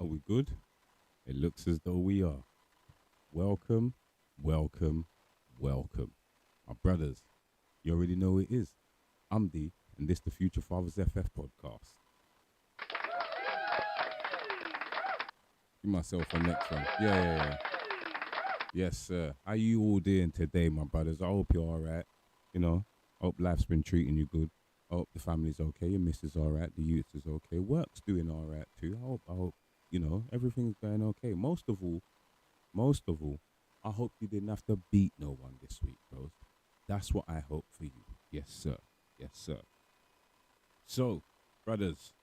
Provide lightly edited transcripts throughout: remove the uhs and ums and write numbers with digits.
Are we good? It looks as though we are. Welcome, welcome, welcome. My brothers, you already know who it is. I'm D, and this the Future Fathers FF podcast. Give myself a next one. Yeah. Yes, sir. How you all doing today, my brothers? I hope you're all right. You know, I hope life's been treating you good. I hope the family's okay. Your missus all right. The youth is okay. Work's doing all right too. I hope, everything's going okay. Most of all, I hope you didn't have to beat no one this week, bros. That's what I hope for you. Yes, sir. Yes, sir. So, brothers,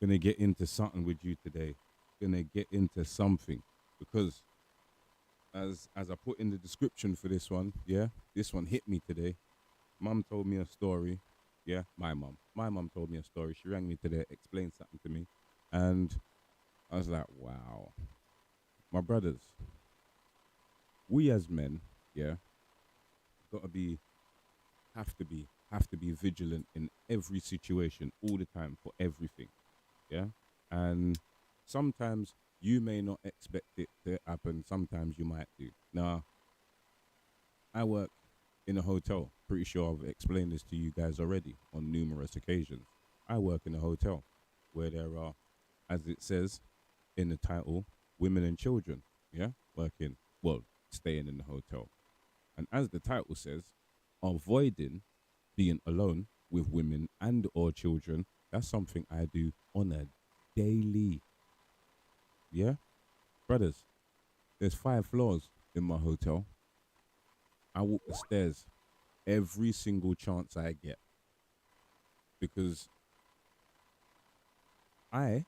gonna get into something with you today. Gonna get into something because as I put in the description for this one, yeah, this one hit me today. Mum told me a story. Yeah, my mum. My mum told me a story. She rang me today, explained something to me, and I was like, wow. My brothers, we as men, yeah, gotta be, have to be vigilant in every situation, all the time, for everything. Yeah, and sometimes you may not expect it to happen. Sometimes you might do. Now, I work in a hotel. Pretty sure I've explained this to you guys already on numerous occasions. I work in a hotel where there are, as it says in the title, women and children. Yeah, working, well, staying in the hotel. And as the title says, avoiding being alone with women and or children, that's something I do on a daily. Yeah? Brothers, there's 5 floors in my hotel. I walk the stairs every single chance I get because I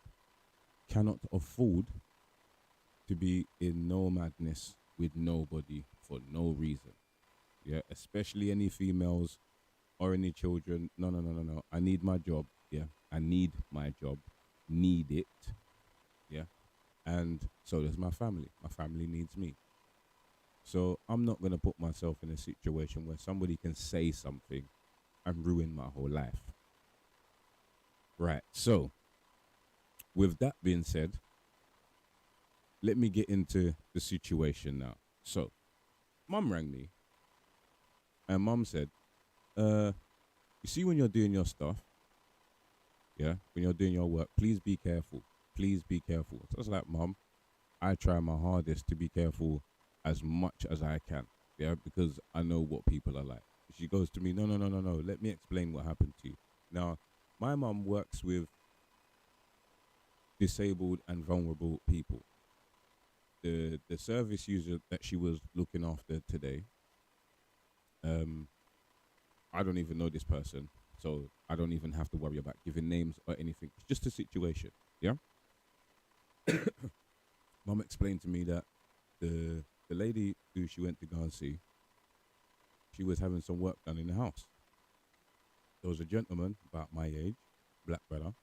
cannot afford to be in no madness with nobody for no reason. Yeah, especially any females or any children. No. I need my job. Yeah, I need my job. Need it. Yeah, and so does my family. My family needs me. So I'm not gonna put myself in a situation where somebody can say something and ruin my whole life. Right. So with that being said, let me get into the situation now. So mum rang me and mum said, you see when you're doing your stuff, yeah, when you're doing your work, please be careful. Please be careful. So I was like, mum, I try my hardest to be careful as much as I can. Yeah, because I know what people are like. She goes to me, no. Let me explain what happened to you. Now, my mum works with disabled and vulnerable people. The service user that she was looking after today, um, I don't even know this person, so I don't even have to worry about giving names or anything. It's just a situation. Yeah. Mum explained to me that the lady who she went to go and see, she was having some work done in the house. There was a gentleman about my age, black brother,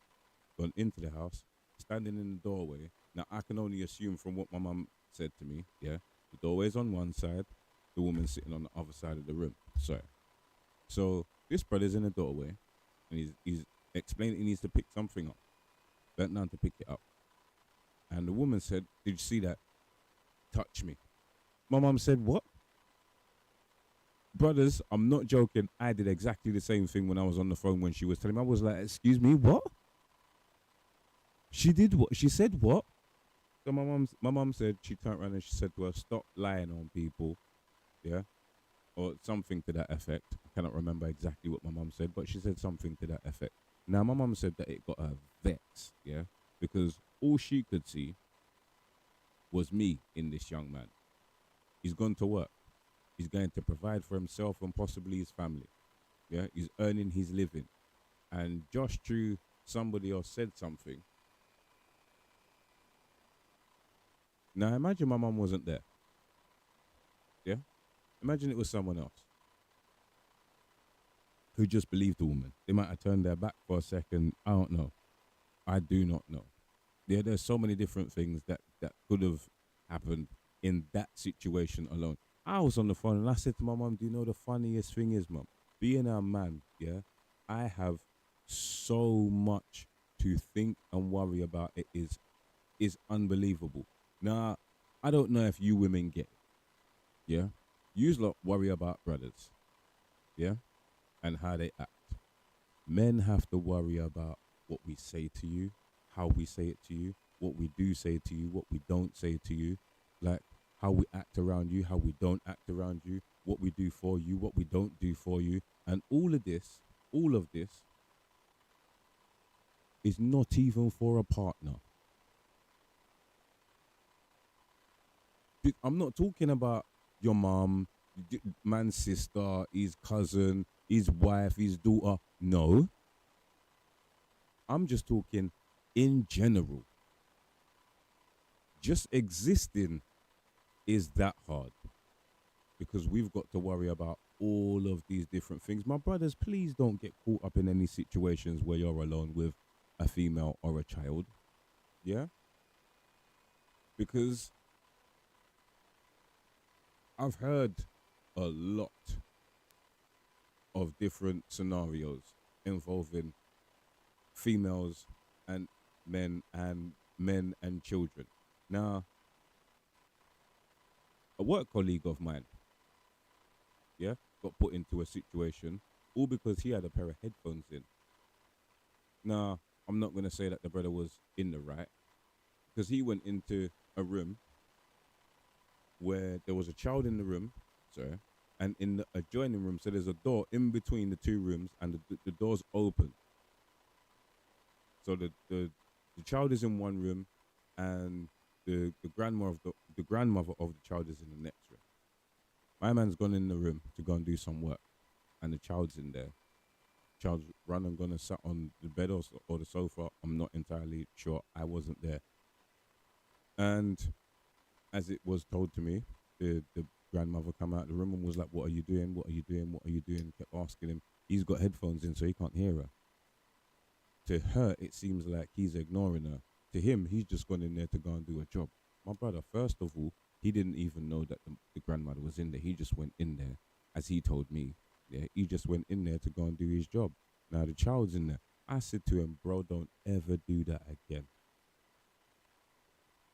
gone into the house, standing in the doorway. Now I can only assume from what my mum said to me, yeah, the doorway's on one side, the woman's sitting on the other side of the room. Sorry. So this brother's in the doorway and he's explaining he needs to pick something up. Bent down to pick it up. And the woman said, did you see that? Touch me. My mum said, what? Brothers, I'm not joking. I did exactly the same thing when I was on the phone when she was telling me. I was like, excuse me, what? She did what? She said what? So my mum said she turned around and she said to her, stop lying on people. Yeah. Or something to that effect. I cannot remember exactly what my mum said, but she said something to that effect. Now my mum said that it got her vexed, yeah, because all she could see was me in this young man. He's gone to work. He's going to provide for himself and possibly his family. Yeah, he's earning his living. And just through somebody else said something. Now imagine my mum wasn't there. Yeah, imagine it was someone else who just believed the woman. They might have turned their back for a second. I don't know. I do not know. Yeah, there's so many different things that could have happened in that situation alone. I was on the phone and I said to my mum, do you know the funniest thing is, mum? Being a man, yeah, I have so much to think and worry about. It is is unbelievable. Now, I don't know if you women get it. Yeah, you lot worry about brothers. Yeah, and how they act. Men have to worry about what we say to you, how we say it to you, what we do say to you, what we don't say to you, like how we act around you, how we don't act around you, what we do for you, what we don't do for you. And all of this is not even for a partner. I'm not talking about your mom, man's sister, his cousin, his wife, his daughter. No, I'm just talking in general. Just existing is that hard because we've got to worry about all of these different things. My brothers, please don't get caught up in any situations where you're alone with a female or a child. Yeah? Because I've heard a lot of different scenarios involving females and men and children. Now, a work colleague of mine, yeah, got put into a situation all because he had a pair of headphones in. Now, I'm not going to say that the brother was in the right because he went into a room where there was a child in the room, sorry, and in the adjoining room, so there's a door in between the two rooms and the door's open. So the child is in one room and the grandmother of the child is in the next room. My man's gone in the room to go and do some work and the child's in there. Child's run and gone and sat on the bed or the sofa. I'm not entirely sure. I wasn't there. And as it was told to me, the grandmother come out of the room and was like, "What are you doing? What are you doing? What are you doing?" Kept asking him. He's got headphones in, so he can't hear her. To her, it seems like he's ignoring her. To him, he's just gone in there to go and do a job. My brother, first of all, he didn't even know that the grandmother was in there. He just went in there, as he told me. Yeah, he just went in there to go and do his job. Now the child's in there. I said to him, "Bro, don't ever do that again.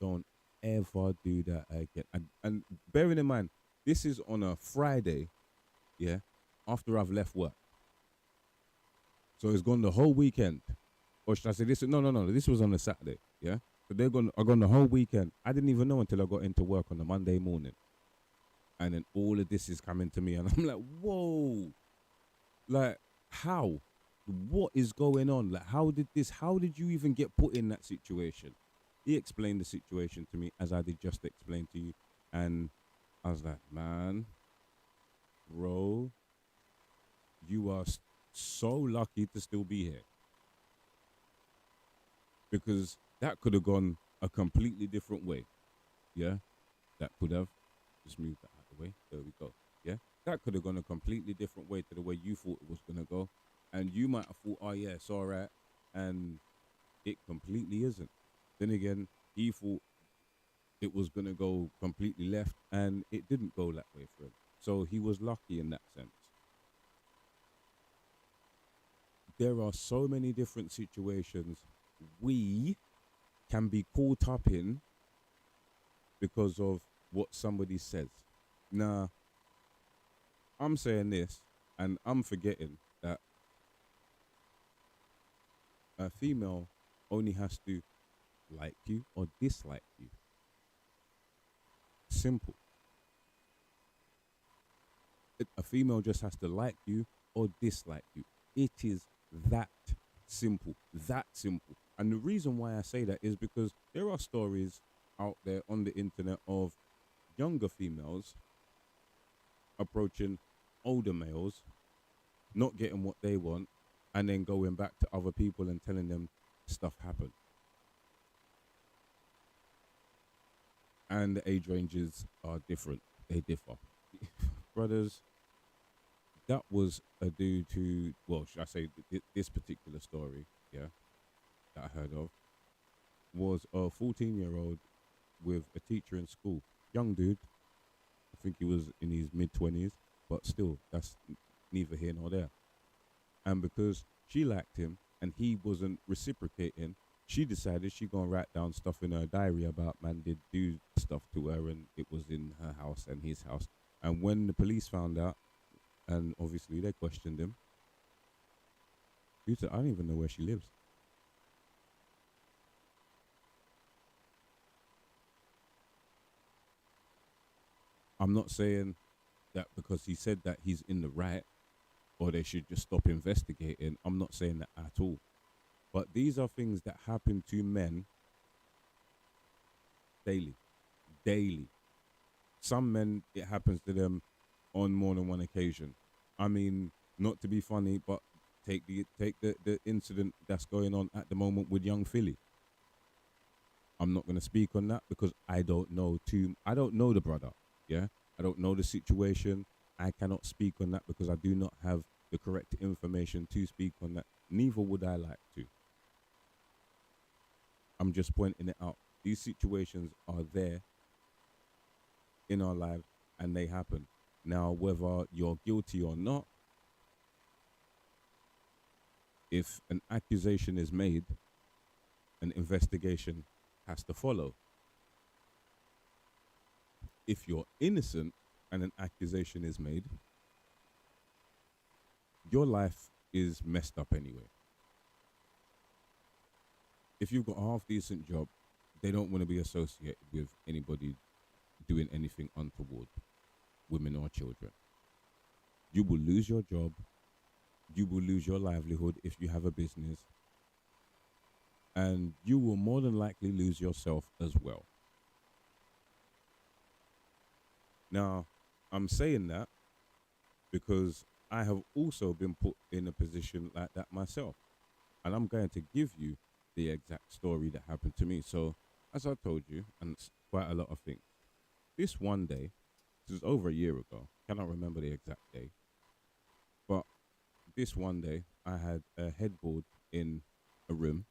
Don't ever do that again." And bearing in mind, this is on a Friday, yeah, after I've left work. So it's gone the whole weekend. Or should I say this? No. This was on a Saturday, yeah? So I gone the whole weekend. I didn't even know until I got into work on the Monday morning. And then all of this is coming to me and I'm like, whoa. Like, how? What is going on? Like, how did you even get put in that situation? He explained the situation to me as I did just explain to you. And I was like, man, bro, you are so lucky to still be here. Because that could have gone a completely different way. Yeah? That could have. Just moved that out of the way. There we go. Yeah? That could have gone a completely different way to the way you thought it was going to go. And you might have thought, oh, yeah, it's all right. And it completely isn't. Then again, he thought it was going to go completely left, and it didn't go that way for him. So he was lucky in that sense. There are so many different situations we can be caught up in because of what somebody says. Now, I'm saying this, and I'm forgetting that a female only has to like you or dislike you. Simple. A female just has to like you or dislike you. It is that simple. That simple. And the reason why I say that is because there are stories out there on the internet of younger females approaching older males, not getting what they want, and then going back to other people and telling them stuff happened. And the age ranges are different. They differ. Brothers, that was a dude who, well, should I say this particular story, yeah, that I heard of, was a 14-year-old with a teacher in school. Young dude. I think he was in his mid-20s, but still, that's neither here nor there. And because she liked him and he wasn't reciprocating, She decided she gonna write down stuff in her diary about man did do stuff to her, and it was in her house and his house. And when the police found out, and obviously they questioned him, he said, "I don't even know where she lives." I'm not saying that because he said that he's in the right, or they should just stop investigating. I'm not saying that at all. But these are things that happen to men daily. Daily. Some men, it happens to them on more than one occasion. I mean, not to be funny, but take the incident that's going on at the moment with young Philly. I'm not going to speak on that because I don't know the brother. Yeah. I don't know the situation. I cannot speak on that because I do not have the correct information to speak on that. Neither would I like to. I'm just pointing it out. These situations are there in our lives and they happen. Now, whether you're guilty or not, if an accusation is made, an investigation has to follow. If you're innocent and an accusation is made, your life is messed up anyway. If you've got a half decent job, they don't want to be associated with anybody doing anything untoward, women or children. You will lose your job. You will lose your livelihood if you have a business. And you will more than likely lose yourself as well. Now, I'm saying that because I have also been put in a position like that myself. And I'm going to give you the exact story that happened to me. So, as I told you, and it's quite a lot of things, this one day, this was over a year ago, cannot remember the exact day, but this one day, I had a headboard in a room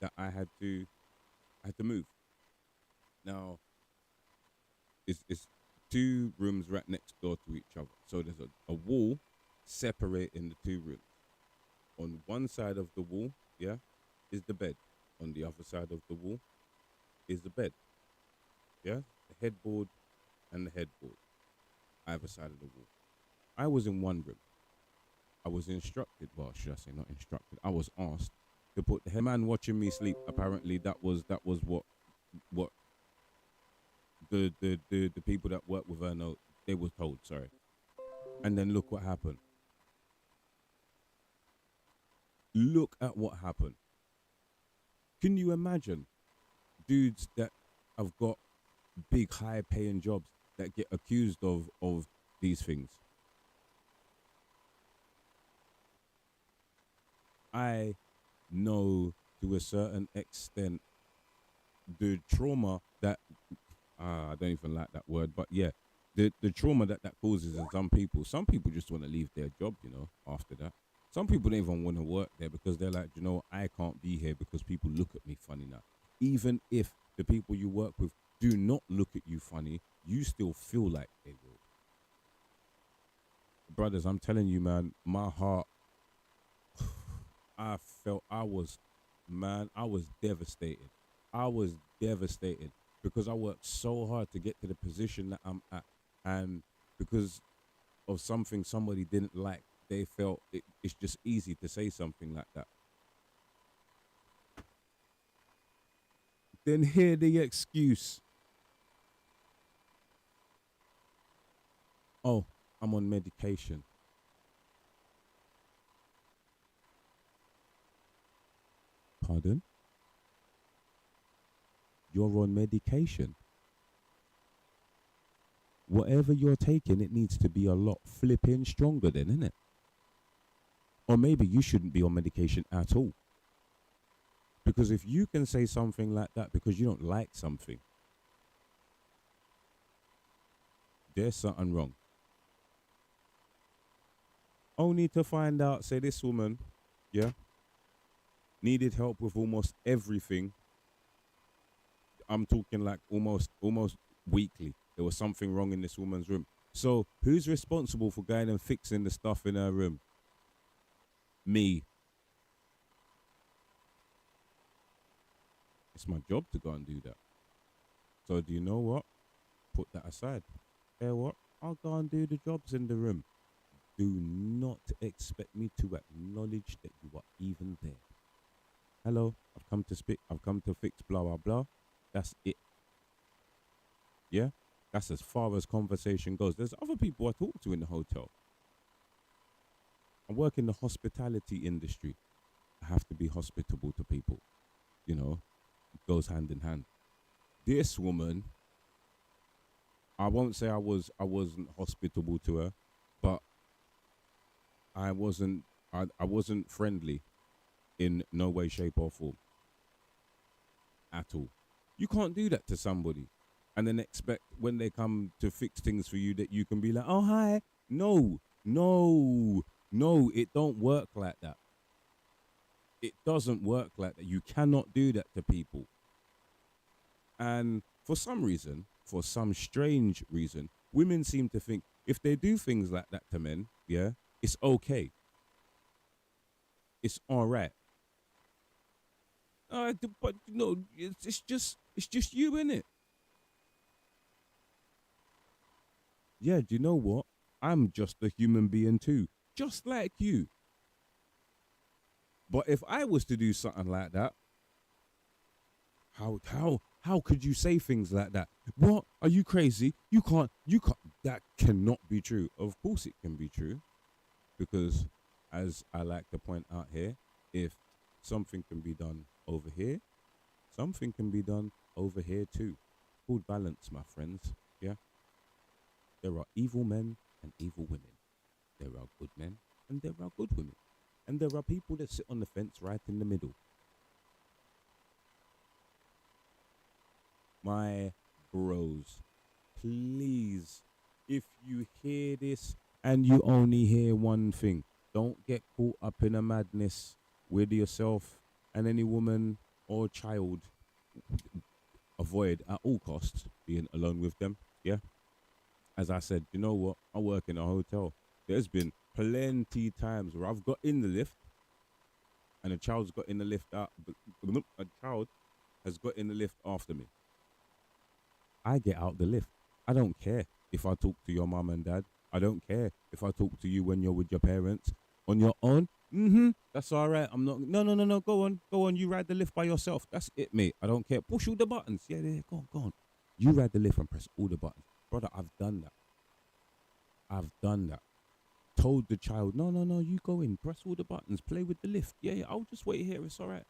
that I had to move. Now, it's two rooms right next door to each other. So there's a wall separating the two rooms. On one side of the wall, yeah, is the bed. On the other side of the wall is the bed. Yeah, the headboard and the headboard, either side of the wall. I was in one room. I was instructed, well, should I say not instructed? I was asked to put the man watching me sleep. Apparently, that was what the people that work with her know. They were told, sorry. And then look what happened. Look at what happened. Can you imagine dudes that have got big, high-paying jobs that get accused of these things? I know to a certain extent the trauma that I don't even like that word, but yeah, the trauma that causes in some people. Some people just want to leave their job, after that. Some people don't even want to work there because they're like, I can't be here because people look at me funny now. Even if the people you work with do not look at you funny, you still feel like they will. Brothers, I'm telling you, man, my heart, I felt I was devastated. I was devastated because I worked so hard to get to the position that I'm at. And because of something somebody didn't like, they felt it's just easy to say something like that. Then hear the excuse. Oh, I'm on medication. Pardon? You're on medication. Whatever you're taking, it needs to be a lot flipping stronger then, isn't it? Or maybe you shouldn't be on medication at all. Because if you can say something like that because you don't like something, there's something wrong. Only to find out, say this woman, yeah, needed help with almost everything. I'm talking like almost weekly. There was something wrong in this woman's room. So who's responsible for going and fixing the stuff in her room? Me. It's my job to go and do that. So do you know what? Put that aside. You what? I'll go and do the jobs in the room. Do not expect me to acknowledge that you are even there. Hello, I've come to speak. I've come to fix blah blah blah. That's it. Yeah, that's as far as conversation goes. There's other people I talk to in the hotel. I work in the hospitality industry. I have to be hospitable to people. You know, it goes hand in hand. This woman, I won't say I wasn't hospitable to her, but I wasn't I wasn't friendly in no way, shape, or form at all. You can't do that to somebody and then expect when they come to fix things for you that you can be like, oh hi. No, no, no, it don't work like that. It doesn't work like that. You cannot do that to people. And for some reason, for some strange reason, women seem to think if they do things like that to men, yeah, it's okay. It's all right. But no, it's just you, innit? Yeah, do you know what? I'm just a human being too, just like you. But if I was to do something like that, how could you say things like that? What? Are you crazy? You can't that cannot be true. Of course it can be true. Because as I like to point out here, if something can be done over here, something can be done over here too. Called balance, my friends. Yeah. There are evil men and evil women. There are good men and there are good women. And there are people that sit on the fence right in the middle. My bros, please, if you hear this and you only hear one thing, don't get caught up in a madness with yourself and any woman or child. Avoid at all costs being alone with them. Yeah. As I said, you know what? I work in a hotel. There's been plenty times where I've got in the lift and a child's got in the lift out. A child has got in the lift after me. I get out the lift. I don't care if I talk to your mum and dad. I don't care if I talk to you when you're with your parents. On your own, that's all right. I'm not. No, no, no, no. Go on. You ride the lift by yourself. That's it, mate. I don't care. Push all the buttons. Yeah, yeah. Go on. You ride the lift and press all the buttons, brother. I've done that. I've done that. Told the child, no, no, no. You go in, press all the buttons, play with the lift. Yeah, yeah. I'll just wait here. It's all right.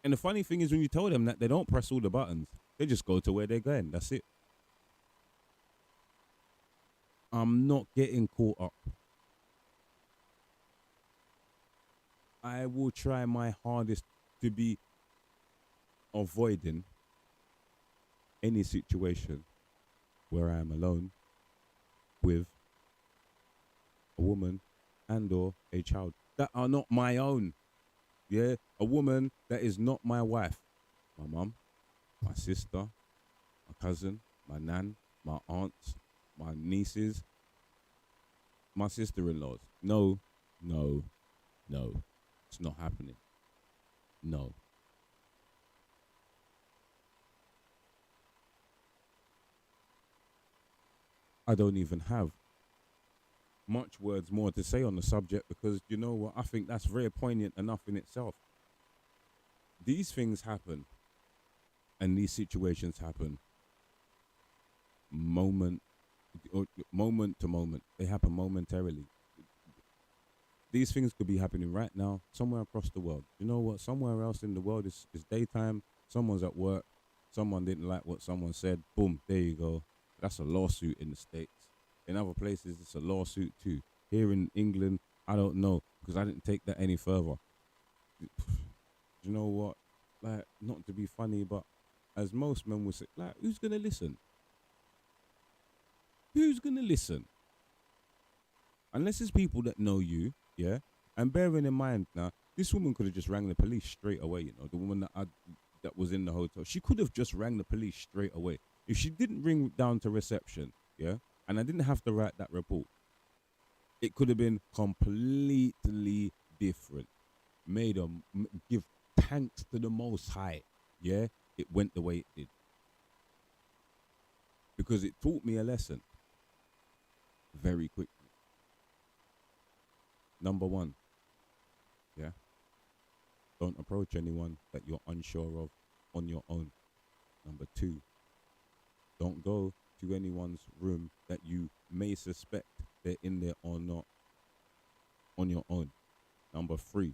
And the funny thing is, when you tell them that, they don't press all the buttons. They just go to where they're going. That's it. I'm not getting caught up. I will try my hardest to be avoiding any situation where I am alone with a woman and or a child that are not my own. Yeah, a woman that is not my wife. My mum, my sister, my cousin, my nan, my aunts, my nieces, my sister-in-laws. No, no, no. It's not happening. No. I don't even have much words more to say on the subject because you know what? I think that's very poignant enough in itself. These things happen and these situations happen moment moment to moment. They happen momentarily. These things could be happening right now somewhere across the world. You know what? Somewhere else in the world is daytime. Someone's at work. Someone didn't like what someone said. Boom, there you go. That's a lawsuit in the States. In other places, it's a lawsuit too. Here in England, I don't know because I didn't take that any further. You know what? Like, not to be funny, but as most men would say, like, who's going to listen? Who's going to listen? Unless it's people that know you, yeah? And bearing in mind now, this woman could have just rang the police straight away, you know, the woman that was in the hotel. She could have just rang the police straight away. If she didn't ring down to reception, yeah, and I didn't have to write that report, it could have been completely different. Give thanks to the Most High, yeah, it went the way it did. Because it taught me a lesson very quickly. Number one, yeah, don't approach anyone that you're unsure of on your own. Number two, don't go to anyone's room that you may suspect they're in there or not on your own. Number three,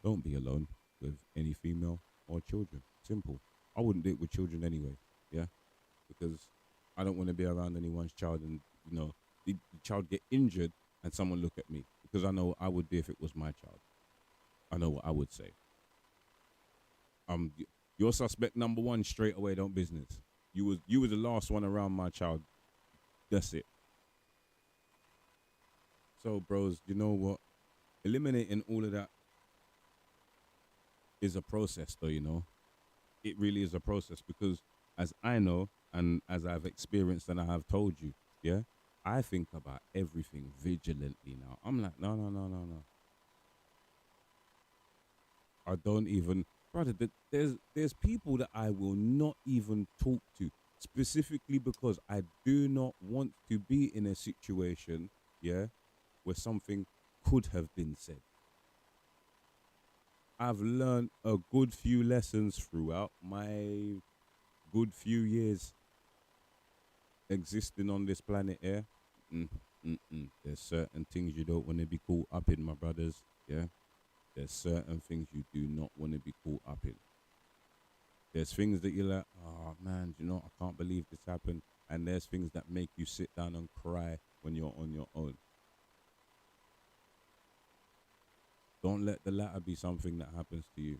don't be alone with any female or children. Simple. I wouldn't do it with children anyway, yeah, because I don't want to be around anyone's child and, the child get injured and someone look at me, because I know what I would do if it was my child. I know what I would say. You're suspect number one straight away. Don't business. You was the last one around my child. That's it. So, bros, you know what? Eliminating all of that is a process, though. It really is a process, because as I know and as I've experienced and I have told you, yeah, I think about everything vigilantly now. I'm like, no, no, no, no, no. I don't even, brother. There's people that I will not even talk to, specifically because I do not want to be in a situation, yeah, where something could have been said. I've learned a good few lessons throughout my good few years existing on this planet here. Mm, There's certain things you don't want to be caught up in, my brothers. Yeah. There's certain things you do not want to be caught up in. There's things that you're like, oh man, I can't believe this happened. And there's things that make you sit down and cry when you're on your own. Don't let the latter be something that happens to you.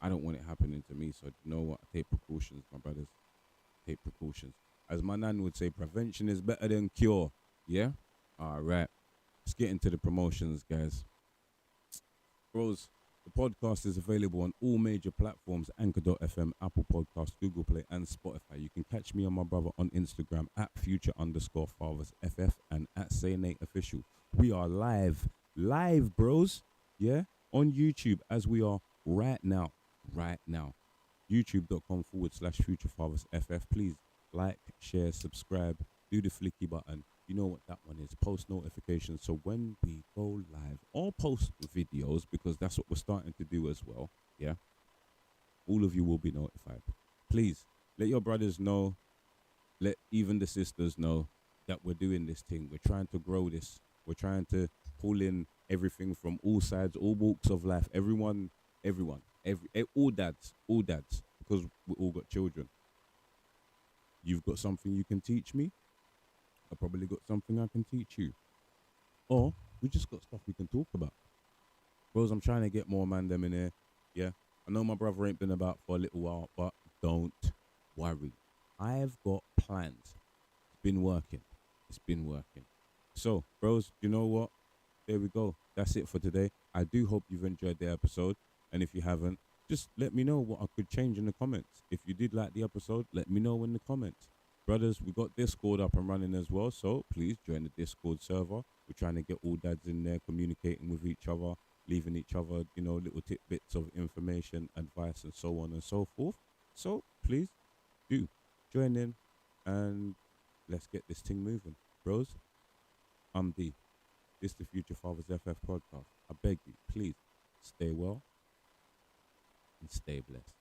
I don't want it happening to me. So you know what? Take precautions, my brothers. Take precautions. As my nan would say, prevention is better than cure. Yeah? All right. Let's get into the promotions, guys. Bros, the podcast is available on all major platforms: Anchor.fm, Apple Podcasts, Google Play, and Spotify. You can catch me and my brother on Instagram at future_fathersff and at SayNateOfficial. We are live, bros. Yeah, on YouTube as we are right now. YouTube.com/futurefathersff. Please like, share, subscribe, do the flicky button. You know what that one is. Post notifications. So when we go live or post videos, because that's what we're starting to do as well. Yeah. All of you will be notified. Please let your brothers know. Let even the sisters know that we're doing this thing. We're trying to grow this. We're trying to pull in everything from all sides, all walks of life. Everyone, all dads, because we all got children. You've got something you can teach me. I probably got something I can teach you. Or we just got stuff we can talk about. Bros, I'm trying to get more man them in here. Yeah. I know my brother ain't been about for a little while, but don't worry. I've got plans. It's been working. So, bros, you know what? There we go. That's it for today. I do hope you've enjoyed the episode. And if you haven't, just let me know what I could change in the comments. If you did like the episode, let me know in the comments. Brothers, we got Discord up and running as well, so please join the Discord server. We're trying to get all dads in there, communicating with each other, leaving each other, little tidbits of information, advice, and so on and so forth. So please do join in and let's get this thing moving. Bros, I'm D. This is the Future Fathers FF podcast. I beg you, please stay well and stay blessed.